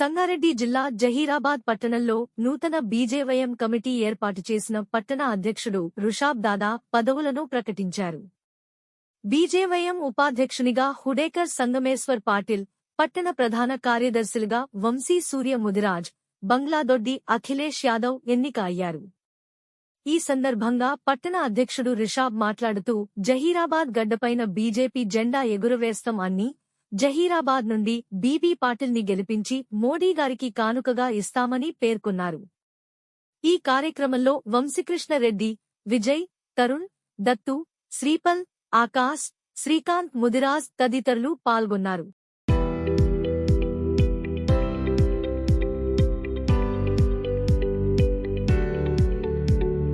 సంగారెడ్డి జిల్లా జహీరాబాద్ పట్టణంలో నూతన బీజేవైఎం కమిటీ ఏర్పాటు చేసిన పట్టణ అధ్యక్షుడు రుషాబ్ దాదా పదవులను ప్రకటించారు. బీజేవైఎం ఉపాధ్యక్షునిగా హుడేకర్ సంగమేశ్వర్ పాటిల్, పట్టణ ప్రధాన కార్యదర్శులుగా వంశీ సూర్య ముదిరాజ్, బంగ్లాదొడ్డి అఖిలేష్ యాదవ్ ఎన్నిక అయ్యారు. ఈ సందర్భంగా పట్టణ అధ్యక్షుడు రిషాబ్ మాట్లాడుతూ జహీరాబాద్ గడ్డపైన బీజేపీ జెండా ఎగురవేస్తాం అన్ని జహీరాబాద్ నుండి బీబీ పాటిల్ ని గెలిపించి మోడీ గారికి కానుకగా ఇస్తామని పేర్కొన్నారు. ఈ కార్యక్రమంలో వంశీకృష్ణరెడ్డి, విజయ్, తరుణ్, దత్తు, శ్రీపల్, ఆకాశ్, శ్రీకాంత్ ముదిరాజ్ తదితరులు పాల్గొన్నారు.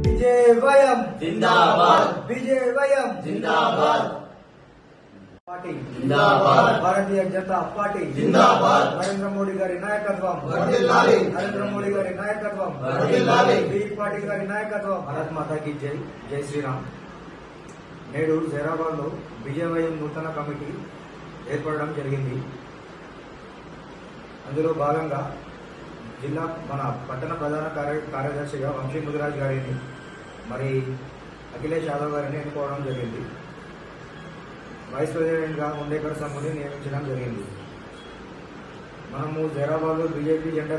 బీజేవైఎం జిందాబాద్, బీజేవైఎం జిందాబాద్, పార్టీ జిందాబాద్, భారతీయ జనతా పార్టీ జిందాబాద్, నరేంద్ర మోడీ గారి నాయకత్వం వర్ధిల్లాలి, నరేంద్ర మోడీ గారి నాయకత్వం వర్ధిల్లాలి, బీజేపీ పార్టీ గారి నాయకత్వం. భారత్ మాతాకి జై, జై శ్రీరామ్. నేడు జహీరాబాద్ లో బీజేవైఎం నూతన కమిటీ ఏర్పడడం జరిగింది. అందులో భాగంగా జిల్లా మన పట్టణ ప్రధాన కార్యదర్శిగా వంశీ ముదిరాజ్ గారిని, మరి అఖిలేష్ యాదవ్ గారిని ఎన్నుకోవడం జరిగింది. వైస్ ప్రెసిడెంట్గా హుడేకర్ సంఘుని నియమించడం జరిగింది. మనము జహీరాబాద్లో బీజేపీ జెండా